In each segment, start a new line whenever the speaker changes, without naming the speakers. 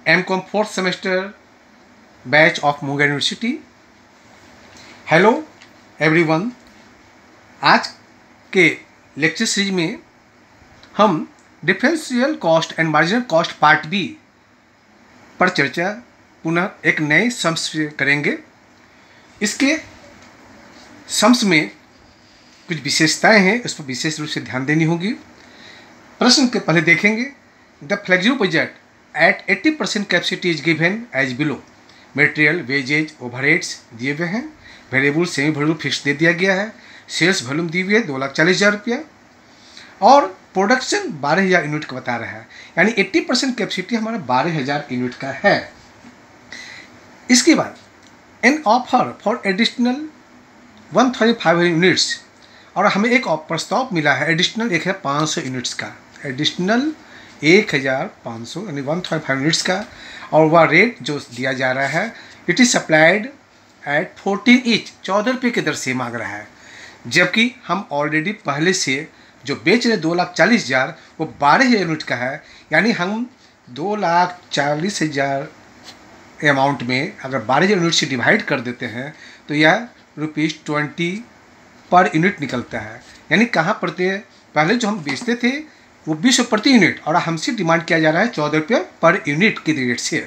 MCom fourth semester batch of Munger university. Hello everyone, आज के lecture series में हम differential cost and marginal cost part B पर चर्चा पुनः एक नए सम्स से करेंगे। इसके सम्स में कुछ विशेषताएं हैं, उस पर विशेष रूप से ध्यान देनी होगी। प्रश्न के पहले देखेंगे, the flexible budget at 80% capacity is given as below. Material, wages, overheads दिए हुए हैं, वेरिएबल, सेमी वेरिएबल फिक्स दे दिया गया है, सेल्स वॉल्यूम दी हुई है 2,40,000 रुपया और प्रोडक्शन 12,000 यूनिट का बता रहा है, यानी 80% कैपेसिटी हमारा 12,000 यूनिट का है। इसके बाद an offer for additional 1,500 units, और हमें एक प्रस्ताव मिला है एडिशनल 1,500 यूनिट्स का, एडिशनल 1,500 यानी 1,500 यूनिट्स का, और वह रेट जो दिया जा रहा है it is supplied eight 14 each, 14 रुपये की दर से मांग रहा है, जबकि हम ऑलरेडी पहले से जो बेच रहे 2,40,000 वो 12,000 यूनिट का है, यानी हम 2,40,000 अमाउंट में अगर 12,000 यूनिट से डिवाइड कर देते हैं तो यह ₹20 पर यूनिट निकलता है। यानी कहाँ पड़ते हैं, पहले जो हम बेचते थे वो 20 प्रति यूनिट और हमसे डिमांड किया जा रहा है 14 रुपये पर यूनिट के रेट से।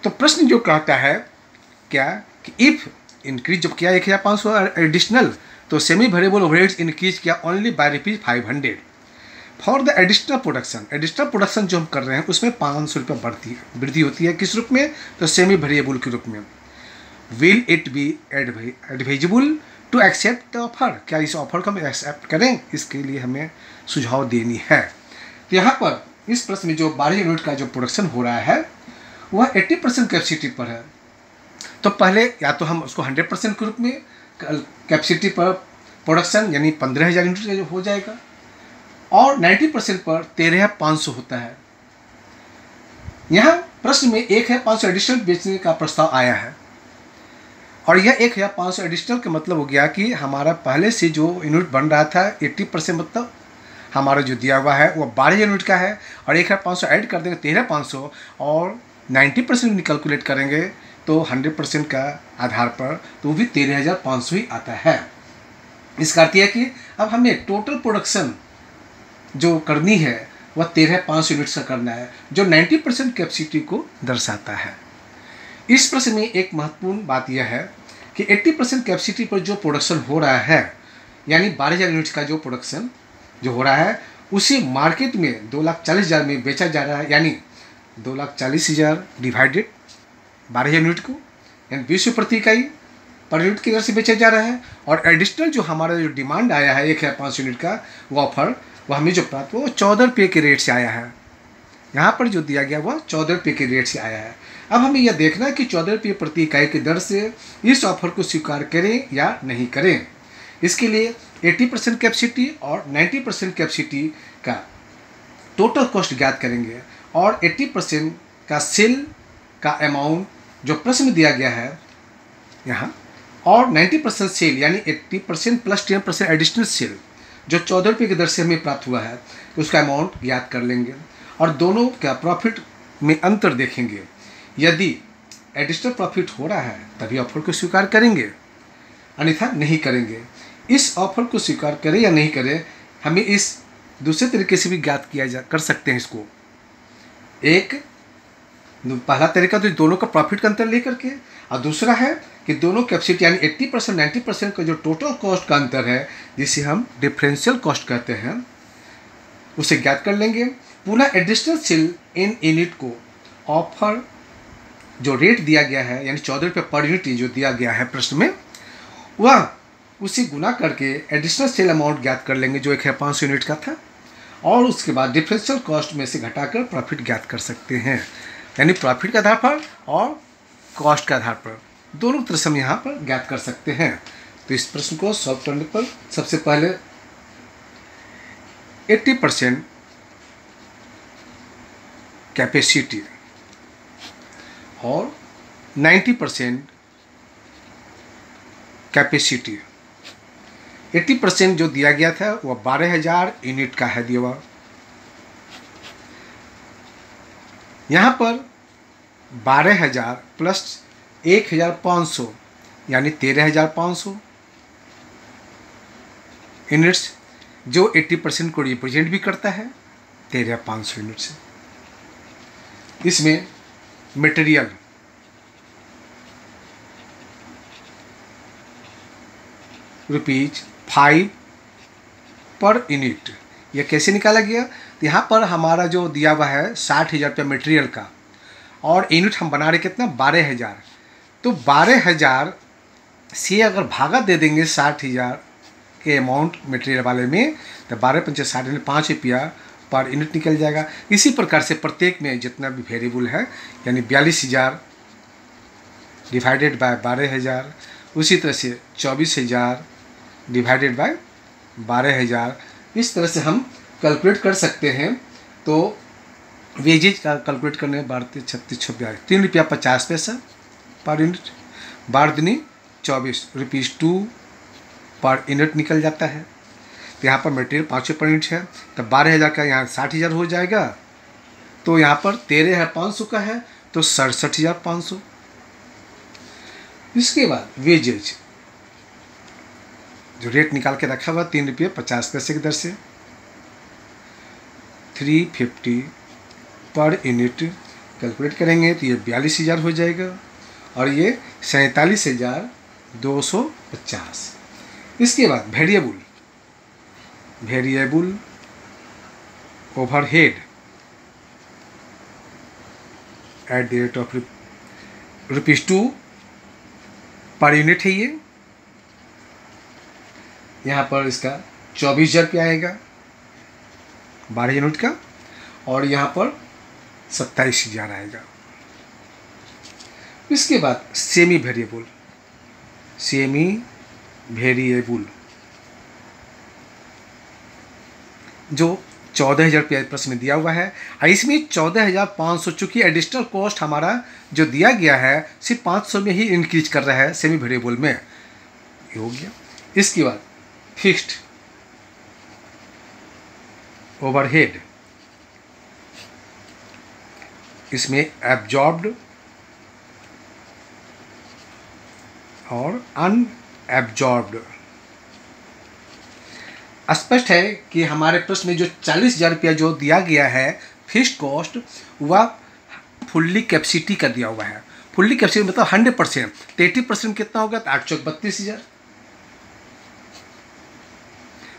तो प्रश्न जो कहता है क्या कि इफ़ इंक्रीज जब किया 1,500 एडिशनल, तो सेमी वेरिएबल ओवरहेड्स इंक्रीज किया only by ₹500 for the additional production. Additional production जो हम कर रहे हैं उसमें 500 रुपये वृद्धि होती है, किस रूप में, तो सेमी वेरिएबल के रूप में। Will it be advisable to accept the offer, क्या इस ऑफर को हम एक्सेप्ट करें, इसके लिए हमें सुझाव देनी है। तो यहाँ पर इस प्रश्न में जो 12 यूनिट का जो प्रोडक्शन हो रहा है वह 80% कैपेसिटी पर है, तो पहले या तो हम उसको 100% के रूप में कैपेसिटी पर प्रोडक्शन यानी 15,000 यूनिट हो जाएगा, और 90% पर 13,500 होता है। यहाँ प्रश्न में 1,500 एडिशनल बेचने का प्रस्ताव आया है, और यह 1,500 एडिशनल का मतलब हो गया कि हमारा पहले से जो यूनिट बन रहा था 80% मतलब हमारा जो दिया हुआ है वो 12 यूनिट का है, और 1,500 ऐड कर देंगे 13,500, और 90% कैलकुलेट करेंगे तो 100% का आधार पर तो वो भी 13,500 ही आता है। इसका अर्थ है कि अब हमें टोटल प्रोडक्शन जो करनी है वह 13,500 यूनिट्स का करना है, जो 90% कैपेसिटी को दर्शाता है। इस प्रश्न में एक महत्वपूर्ण बात यह है कि 80% कैपेसिटी पर जो प्रोडक्शन हो रहा है, यानी 12,000 यूनिट्स का जो प्रोडक्शन जो हो रहा है उसे मार्केट में 2,40,000 में बेचा जा रहा है, यानी 2,40,000 डिवाइडेड 12,000 यूनिट को, यानी 20 प्रति इकाई पर यूनिट की दर से बेचा जा रहा है। और एडिशनल जो हमारा जो डिमांड आया है 1,500 यूनिट का वो ऑफर वह हमें जो प्राप्त हुआ वो 14 रुपये के रेट से आया है। यहाँ पर जो दिया गया वह 14 रुपये के रेट से आया है। अब हमें यह देखना है कि 14 रुपये प्रति इकाई की दर से इस ऑफर को स्वीकार करें या नहीं करें। इसके लिए 80% कैपेसिटी और 90% कैपेसिटी का टोटल कॉस्ट ज्ञात करेंगे, और 80% का सेल का अमाउंट जो प्रश्न में दिया गया है यहाँ, और 90% सेल यानी 80% प्लस 10% एडिशनल सेल जो 14 रुपये की दर से हमें प्राप्त हुआ है उसका अमाउंट ज्ञात कर लेंगे, और दोनों का प्रॉफिट में अंतर देखेंगे। यदि एडिशनल प्रॉफिट हो रहा है तभी ऑफर को स्वीकार करेंगे, अन्यथा नहीं करेंगे। इस ऑफर को स्वीकार करें या नहीं करें हमें इस दूसरे तरीके से भी ज्ञात किया कर सकते हैं इसको। एक पहला तरीका तो दोनों का प्रॉफिट का अंतर लेकर के, और दूसरा है कि दोनों कैपेसिटी यानी 80% 90% का जो टोटल कॉस्ट का अंतर है जिसे हम डिफरेंशियल कॉस्ट कहते हैं उसे ज्ञात कर लेंगे। पुनः एडिशनल सेल इन यूनिट को ऑफर जो रेट दिया गया है यानी 14 रुपये पर यूनिट जो दिया गया है प्रश्न में, वह उसे गुना करके एडिशनल सेल अमाउंट ज्ञात कर लेंगे जो 1,500 यूनिट का था, और उसके बाद डिफरेंशियल कॉस्ट में से घटाकर प्रॉफिट ज्ञात कर सकते हैं, यानी प्रॉफिट के आधार पर और कॉस्ट के आधार पर दोनों तरह से हम यहाँ पर ज्ञात कर सकते हैं। तो इस प्रश्न को सॉल्व करने पर सबसे पहले 80% कैपेसिटी और 90% कैपेसिटी, 80% जो दिया गया था वह 12,000 यूनिट का है दिया हुआ। यहाँ पर 12,000 प्लस 1,500 यानी 13,500 यूनिट्स, जो 80% को रिप्रेजेंट भी करता है 13,500 यूनिट्स। इसमें मटेरियल ₹5 पर यूनिट, यह कैसे निकाला गया? तो यहाँ पर हमारा जो दिया हुआ है 60,000 रुपया मटेरियल का, और यूनिट हम बना रहे कितना 12,000। तो 12,000 से अगर भागा दे देंगे 60,000 के अमाउंट मटेरियल वाले में, तो 12×5 = 5 रुपया पर यूनिट निकल जाएगा। इसी प्रकार से प्रत्येक में जितना भी वेरिएबल है यानी 42,000 डिवाइडेड बाय 12,000, उसी तरह से 24,000 डिवाइडेड बाय 12,000, इस तरह से हम कैलकुलेट कर सकते हैं। तो वेजेज का कैलकुलेट करने 12 36 26 ₹3.50 पर यूनिट, 12 दूनी 24 ₹2 पर यूनिट निकल जाता है। तो यहाँ पर मटेरियल 5 पर यूनिट है, तो 12,000 का यहाँ 60,000 हो जाएगा। तो यहाँ पर 13,500 का है तो 67,500। इसके बाद वेजेज जो रेट निकाल के रखा हुआ ₹3.50 की दर से 350 पर यूनिट कैलकुलेट करेंगे तो ये 42,000 हो जाएगा, और ये 47,250। इसके बाद variable overhead at the rate of ₹2 per unit है ये। यहाँ पर इसका 24,000 रुपया आएगा 12 यूनिट का, और यहाँ पर 27,000 आएगा। इसके बाद सेमी वेरिएबल जो 14,000 रुपया प्रश्न में दिया हुआ है, और इसमें 14,500 चूँकि एडिशनल कॉस्ट हमारा जो दिया गया है सिर्फ 500 में ही इंक्रीज कर रहा है सेमी वेरिएबल में, ये हो गया। इसके बाद फिक्स्ड ओवरहेड, इसमें एब्जॉर्ब्ड और अनएब्जॉर्ब्ड। स्पष्ट है कि हमारे प्रश्न में जो 40,000 रुपया जो दिया गया है फिक्स्ड कॉस्ट, वह फुल्ली कैपेसिटी का दिया हुआ है। फुल्ली कैपेसिटी मतलब 100%, तो 80% कितना होगा? तो 832,000।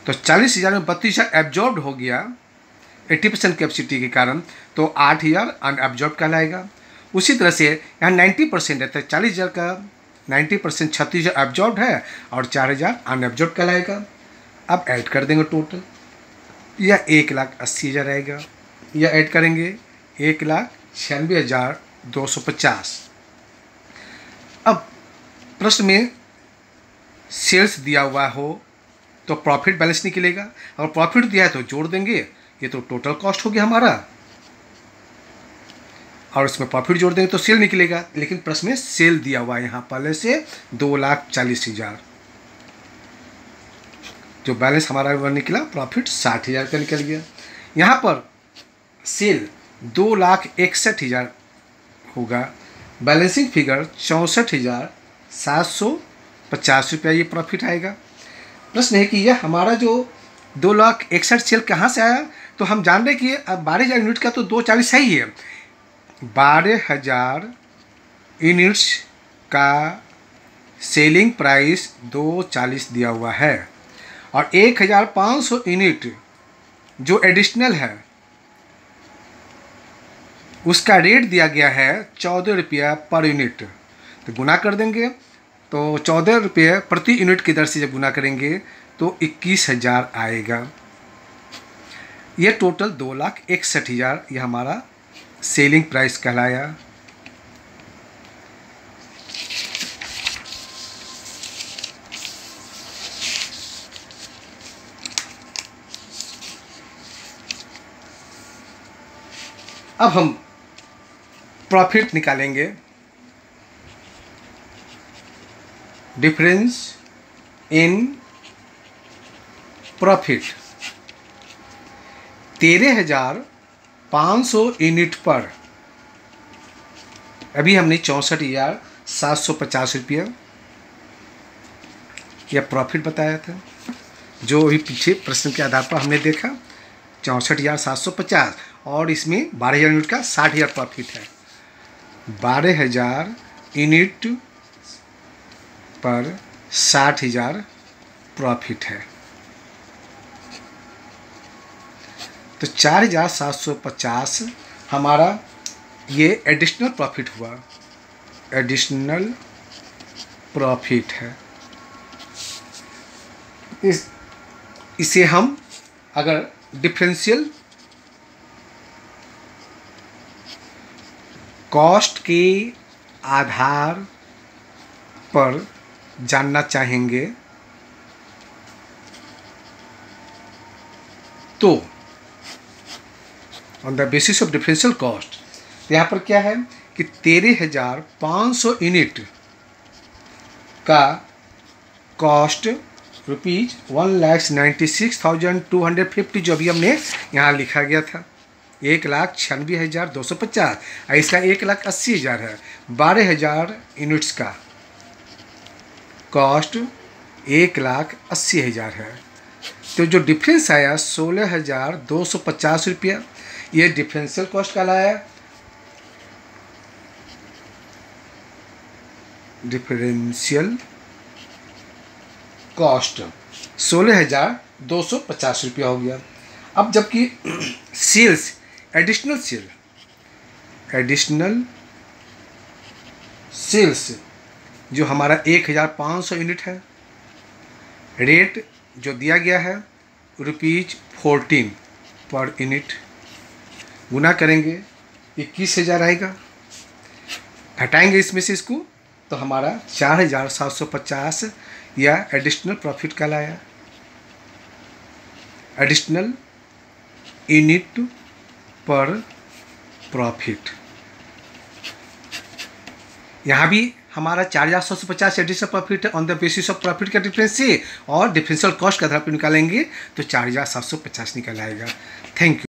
तो 40,000 में 32,000 एब्जॉर्ब्ड हो गया 80% कैपेसिटी के कारण, तो 8,000 अनएब्जॉर्ब कहलाएगा। उसी तरह से यहाँ 90% है, तो 40,000 का 90% 36,000 एब्जॉर्ब है और 4,000 अनएब्जॉर्ब कहलाएगा। अब ऐड कर देंगे टोटल, यह 1,80,000 आएगा। यह ऐड करेंगे 1,96,250। अब प्रश्न में सेल्स दिया हुआ हो तो प्रॉफिट बैलेंस निकलेगा, अगर प्रॉफिट दिया है तो जोड़ देंगे, ये तो टोटल कॉस्ट हो गया हमारा, और इसमें प्रॉफिट जोड़ देंगे तो सेल निकलेगा। लेकिन प्रश्न में सेल दिया हुआ है यहाँ पहले से 2,40,000, जो बैलेंस हमारा वह निकला प्रॉफिट 60,000 का निकल गया। यहाँ पर सेल 2,61,000 होगा, बैलेंसिंग फिगर 64,750 रुपया ये प्रॉफिट आएगा। प्रश्न है कि यह हमारा जो 2,61,000 सेल कहाँ से आया? तो हम जान रहे कि 12,000 यूनिट का तो 240 सही है। 12,000 यूनिट्स का सेलिंग प्राइस 240 दिया हुआ है, और 1,500 यूनिट जो एडिशनल है उसका रेट दिया गया है 14 रुपया पर यूनिट। तो गुना कर देंगे तो 14 रुपये प्रति यूनिट की दर से जब गुना करेंगे तो 21,000 आएगा। यह टोटल 2,61,000 यह हमारा सेलिंग प्राइस कहलाया। अब हम प्रॉफिट निकालेंगे। डिफरेंस इन प्रॉफिट 13,500 यूनिट पर अभी हमने 64,750 रुपया यह प्रॉफिट बताया था, जो अभी पीछे प्रश्न के आधार पर हमने देखा 64,750, और इसमें 12,000 यूनिट का 60,000 प्रॉफिट है। 12,000 यूनिट पर 60,000 प्रॉफिट है, तो 4,750 हमारा ये एडिशनल प्रॉफिट हुआ, एडिशनल प्रॉफिट है। इसे हम अगर डिफरेंशियल कॉस्ट के आधार पर जानना चाहेंगे तो on the basis of differential cost, यहाँ पर क्या है कि 13,500 यूनिट का कॉस्ट ₹1,96,250 जो अभी हमने यहाँ लिखा गया था 1,96,250, इसका 1,80,000 है। 12,000 यूनिट्स का कॉस्ट 1,80,000 है, तो जो डिफरेंस आया 16,250 रुपया, ये डिफरेंशियल कॉस्ट कहलाया। डिफरेंशियल कॉस्ट 16,250 रुपया हो गया। अब जबकि सेल्स, एडिशनल सेल्स जो हमारा 1,500 यूनिट है, रेट जो दिया गया है ₹14 पर यूनिट, गुना करेंगे 21,000 आएगा, घटाएंगे इसमें से इसको तो हमारा 4,750 या एडिशनल प्रॉफिट कहलाया, एडिशनल यूनिट पर प्रॉफिट। यहाँ भी हमारा 4,750 एडिशनल प्रॉफिट है on the basis of profit का डिफरेंस से, और डिफरेंशियल कॉस्ट का आधार पर निकालेंगे तो 4,750 निकल आएगा। Thank you.